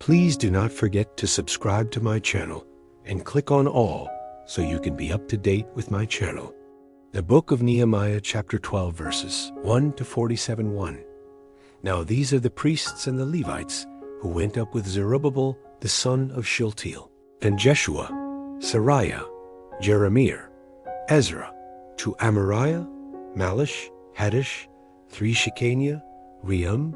Please do not forget to subscribe to my channel and click on all so you can be up to date with my channel. The book of Nehemiah, chapter 12, verses 1 to 47:1. Now these are the priests and the Levites who went up with Zerubbabel the son of Shealtiel, and Jeshua, Sariah, Jeremiah, Ezra, to Amariah, Malish, Haddish, 3 Shechaniah, Rehum,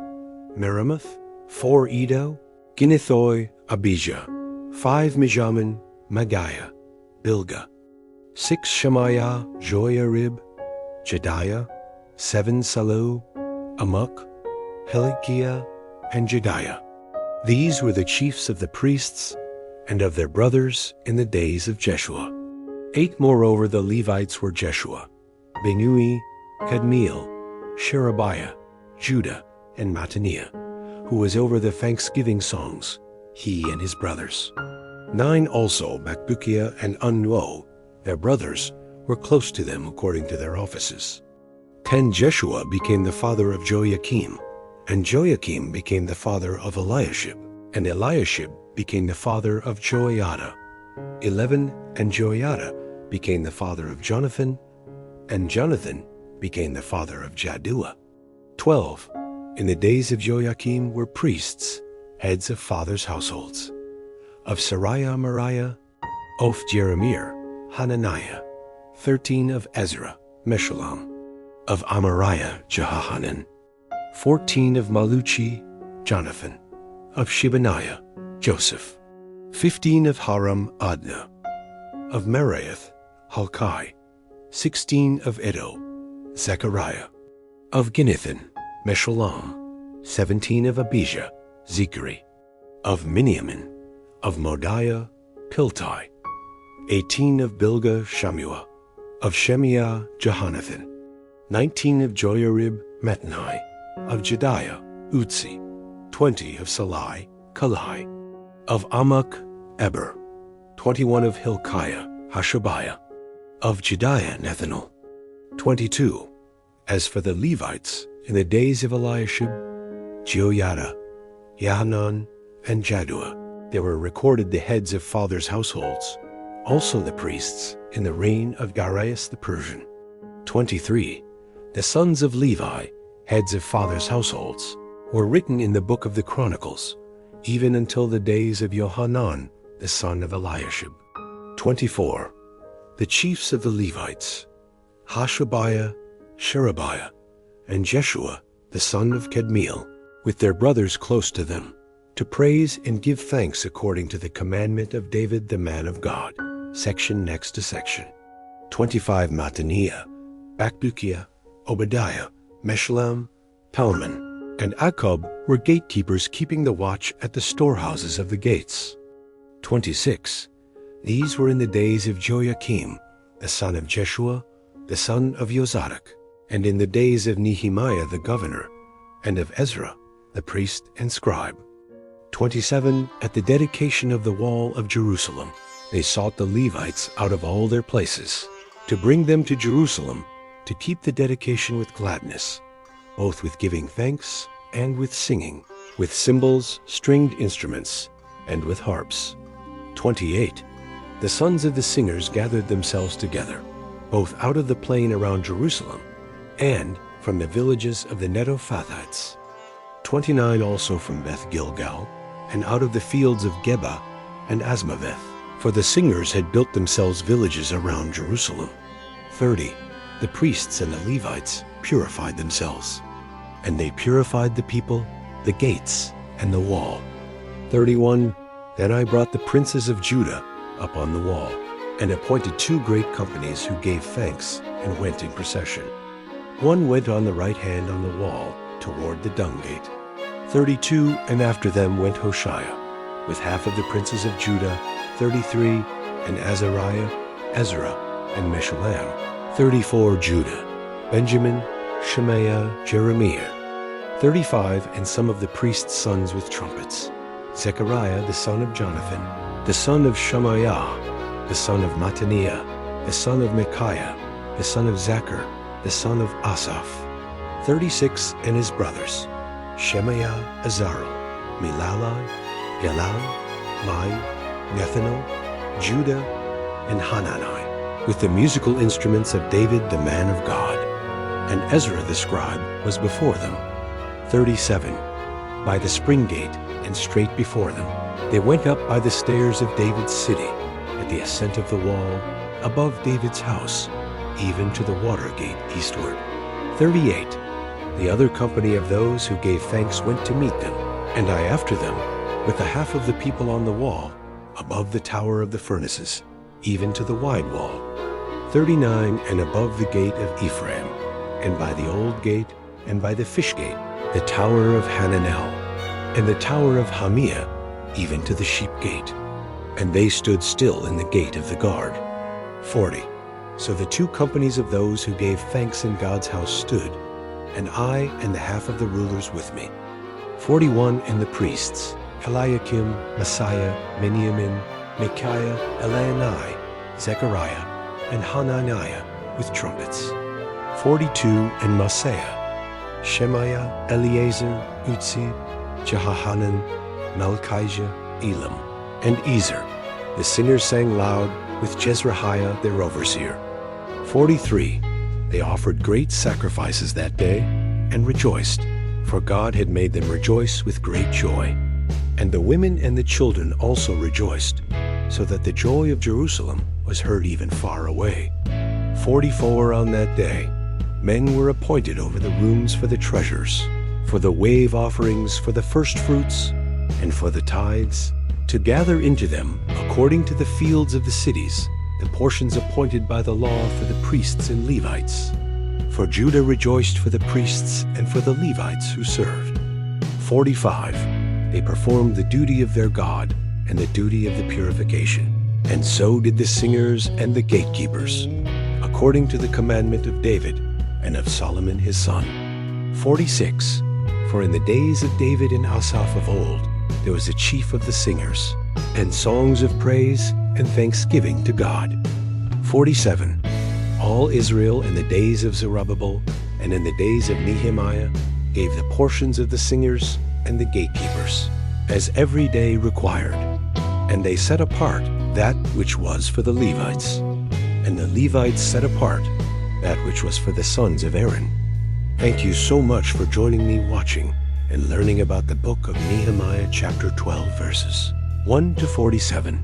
Merimoth, 4 Edo, Ginnethoi, Abijah, 5 Mijamin, Maggiah, Bilgah, 6 Shemaiah, Joiarib, Jediah, 7 Salu, Amok, Hilkiah, and Jediah. These were the chiefs of the priests and of their brothers in the days of Jeshua. 8 moreover the Levites were Jeshua, Benui, Kadmiel, Sherebiah, Judah, and Mattaniah, who was over the thanksgiving songs, he and his brothers. 9 also Bakbukiah and Unnuo, their brothers, were close to them according to their offices. 10 Jeshua became the father of Joachim, and Joachim became the father of Eliashib, and Eliashib became the father of Joiada. 11 and Joiada became the father of Jonathan, and Jonathan became the father of Jaddua. 12 in the days of Joachim were priests, heads of fathers' households. Of Sariah, Moriah, of Jeremiah, Hananiah. 13 of Ezra, Meshullam. Of Amariah, Jehohanan. 14 of Maluchi, Jonathan. Of Shebaniah, Joseph. 15 of Haram, Adnah. Of Meraioth, Halkai. 16 of Edo, Zechariah. Of Ginnethan, Meshullam. 17 of Abijah, Zechari. Of Miniamin, of Modiah, Piltai. 18 of Bilgah, Shammua. Of Shemiah, Jehonathan. 19 of Joiarib, Mattani. Of Jediah, Utzi. 20 of Salai, Kalai. Of Amok, Eber. 21 of Hilkiah, Hashabiah. Of Jediah, Nethanel. 22. As for the Levites, in the days of Eliashib, Joiada, Yahanan, and Jaddua, there were recorded the heads of fathers' households, also the priests, in the reign of Darius the Persian. 23. The sons of Levi, heads of fathers' households, were written in the book of the Chronicles, even until the days of Johanan, the son of Eliashib. 24. The chiefs of the Levites, Hashabiah, Sherebiah, and Jeshua, the son of Kadmiel, with their brothers close to them, to praise and give thanks according to the commandment of David the man of God, section next to section. 25 Mattaniah, Bakbukiah, Obadiah, Meshullam, Talman, and Akub were gatekeepers keeping the watch at the storehouses of the gates. 26. These were in the days of Joachim, the son of Jeshua, the son of Jozadak, and in the days of Nehemiah the governor, and of Ezra, the priest and scribe. 27. At the dedication of the wall of Jerusalem, they sought the Levites out of all their places, to bring them to Jerusalem, to keep the dedication with gladness, both with giving thanks and with singing, with cymbals, stringed instruments, and with harps. 28. The sons of the singers gathered themselves together, both out of the plain around Jerusalem, and from the villages of the Netophathites. 29 also from Beth Gilgal, and out of the fields of Geba and Asmaveth, for the singers had built themselves villages around Jerusalem. 30. The priests and the Levites purified themselves, and they purified the people, the gates, and the wall. 31. Then I brought the princes of Judah up on the wall, and appointed 2 great companies who gave thanks and went in procession. One went on the right hand on the wall toward the dung gate. 32, and after them went Hoshea, with half of the princes of Judah. 33, and Azariah, Ezra, and Meshullam. 34, Judah, Benjamin, Shemaiah, Jeremiah. 35, and some of the priests' sons with trumpets, Zechariah the son of Jonathan, the son of Shemaiah, the son of Mattaniah, the son of Micaiah, the son of Zachar, the son of Asaph. 36, and his brothers, Shemaiah, Azarel, Milalai, Elal, Mai, Nethanel, Judah, and Hanani, with the musical instruments of David the man of God. And Ezra the scribe was before them. 37. By the spring gate and straight before them, they went up by the stairs of David's city, at the ascent of the wall, above David's house, even to the water gate eastward. 38. The other company of those who gave thanks went to meet them, and I after them, with the half of the people on the wall, above the tower of the furnaces, even to the wide wall. 39. And above the gate of Ephraim, and by the old gate, and by the fish gate, the tower of Hananel, and the tower of Hamiah, even to the sheep gate. And they stood still in the gate of the guard. 40. So the two companies of those who gave thanks in God's house stood, and I and the half of the rulers with me. 41. And the priests, Eliakim, Messiah, Miniamin, Micaiah, Elionai, Zechariah, and Hananiah, with trumpets. 42. And Maaseiah, Shemaiah, Eleazar, Uzzi, Jehohanan, Malchijah, Elam, and Ezer. The singers sang loud, with Jezrahiah their overseer. 43. They offered great sacrifices that day, and rejoiced, for God had made them rejoice with great joy. And the women and the children also rejoiced, so that the joy of Jerusalem was heard even far away. 44. On that day, men were appointed over the rooms for the treasures, for the wave offerings, for the firstfruits, and for the tithes, to gather into them, according to the fields of the cities, the portions appointed by the law for the priests and Levites. For Judah rejoiced for the priests and for the Levites who served. 45. They performed the duty of their God and the duty of the purification. And so did the singers and the gatekeepers, according to the commandment of David and of Solomon his son. 46. For in the days of David and Asaph of old, there was a chief of the singers, and songs of praise and thanksgiving to God. 47. All Israel in the days of Zerubbabel and in the days of Nehemiah gave the portions of the singers and the gatekeepers, as every day required. And they set apart that which was for the Levites, and the Levites set apart that which was for the sons of Aaron. Thank you so much for joining me watching and learning about the book of Nehemiah chapter 12 verses 1 to 47.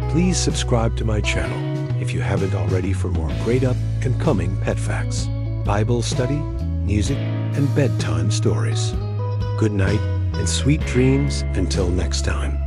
Please subscribe to my channel if you haven't already for more great up and coming pet facts, Bible study, music, and bedtime stories. Good night and sweet dreams until next time.